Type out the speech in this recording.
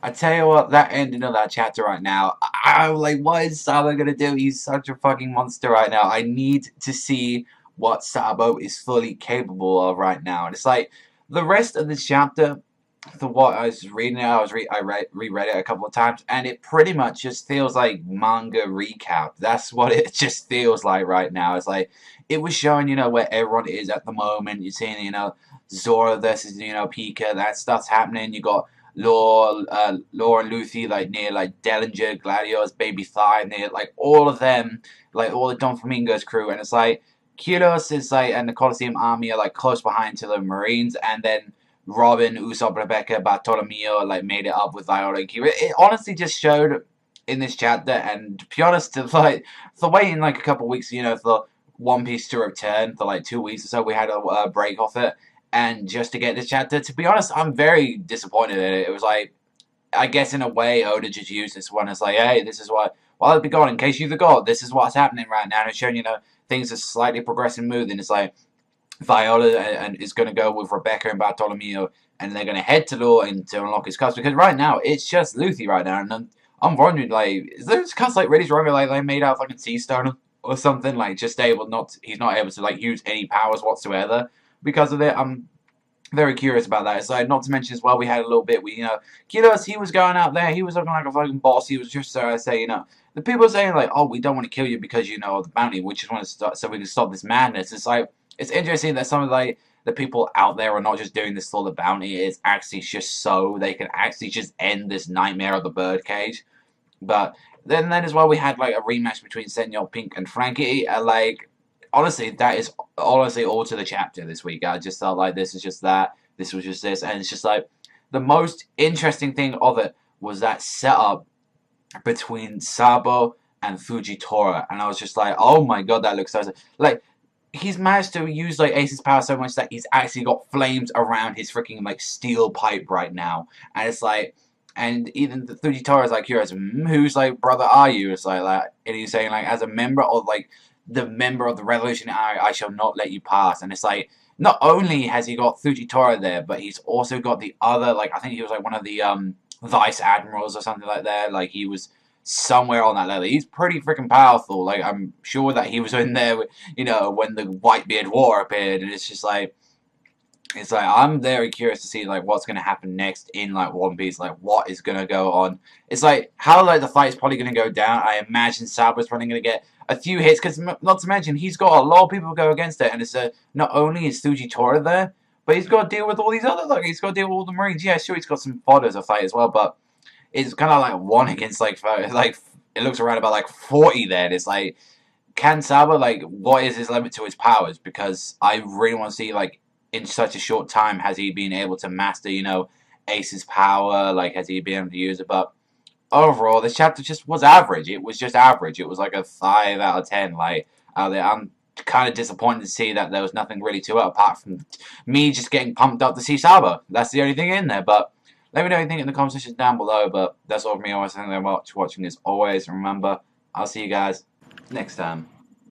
I tell you what, that ending of that chapter right now, I'm like, what is Sabo gonna do? He's such a fucking monster right now. I need to see what Sabo is fully capable of right now. And it's like, the rest of this chapter, for what I was reading it, reread it a couple of times, and it pretty much just feels like manga recap. That's what it just feels like right now. It's like, it was showing, where everyone is at the moment. You're seeing, Zora versus, Pika, that stuff's happening. You got Law and Luffy, like near like Dellinger, Gladios, Baby Thigh, near like all of them, like all the Don Flamingo's crew, and it's like Kyros is like and the Coliseum army are like close behind to the Marines, and then Robin, Usopp, Rebecca, Bartolomeo like made it up with Viola and Kira. It honestly just showed in this chapter, and to be honest, for waiting like a couple of weeks, for One Piece to return for like 2 weeks or so, we had a break off it, and just to get this chapter, to be honest, I'm very disappointed in it. It was like, I guess in a way, Oda just used this one as like, hey, this is what, while I've been gone, in case you forgot, this is what's happening right now. And it's showing, things are slightly progressing smooth, and it's like, Viola and is going to go with Rebecca and Bartolomeo, and they're going to head to Law and to unlock his cuts, because right now, it's just Luffy right now, and I'm wondering, like, is those cuts, like, really strong, like, they made out of fucking sea stone or something, like, just able not, he's not able to, like, use any powers whatsoever because of it. I'm very curious about that. It's like, not to mention as well, we had a little bit, Kilos, he was going out there, he was looking like a fucking boss, he was just, the people are saying, like, oh, we don't want to kill you because, of the bounty, we just want to start, so we can stop this madness. It's like, it's interesting that some of like the people out there are not just doing this for the bounty. It's actually just so they can actually just end this nightmare of the birdcage. But then as well, we had like a rematch between Senor Pink and Frankie. Like honestly, that is honestly all to the chapter this week. I just felt like this is just that. This was just this, and it's just like the most interesting thing of it was that setup between Sabo and Fujitora, and I was just like, oh my god, that looks so like he's managed to use like Ace's power so much that he's actually got flames around his freaking like steel pipe right now, and it's like, and even the Fujitora is like, curious, whose like brother are you? It's like, and he's saying like, as a member of like the member of the Revolutionary, I shall not let you pass, and it's like. Not only has he got Fujitora there, but he's also got the other, like, I think he was like one of the vice admirals or something like that. Like he was somewhere on that level. He's pretty freaking powerful. Like I'm sure that he was in there, when the Whitebeard War appeared, and it's like I'm very curious to see like what's gonna happen next in like One Piece. Like what is gonna go on. It's like how like the fight's probably gonna go down. I imagine Sabo's probably gonna get a few hits because not to mention he's got a lot of people go against it, and it's not only is Fujitora there. But he's got to deal with all these other, like, he's got to deal with all the Marines. Yeah, sure, he's got some fodder to fight as well, but it's kind of like one against, like, it looks around about, like, 40 then. It's like, can Saba, like, what is his limit to his powers? Because I really want to see, like, in such a short time, has he been able to master, Ace's power? Like, has he been able to use it? But overall, this chapter just was average. It was just average. It was like a 5 out of 10. Like, out there, I'm kind of disappointed to see that there was nothing really to it apart from me just getting pumped up to see Saba. That's the only thing in there. But let me know what you think in the comment section down below. But that's all from me. I want to thank you very much for watching as always. Remember, I'll see you guys next time.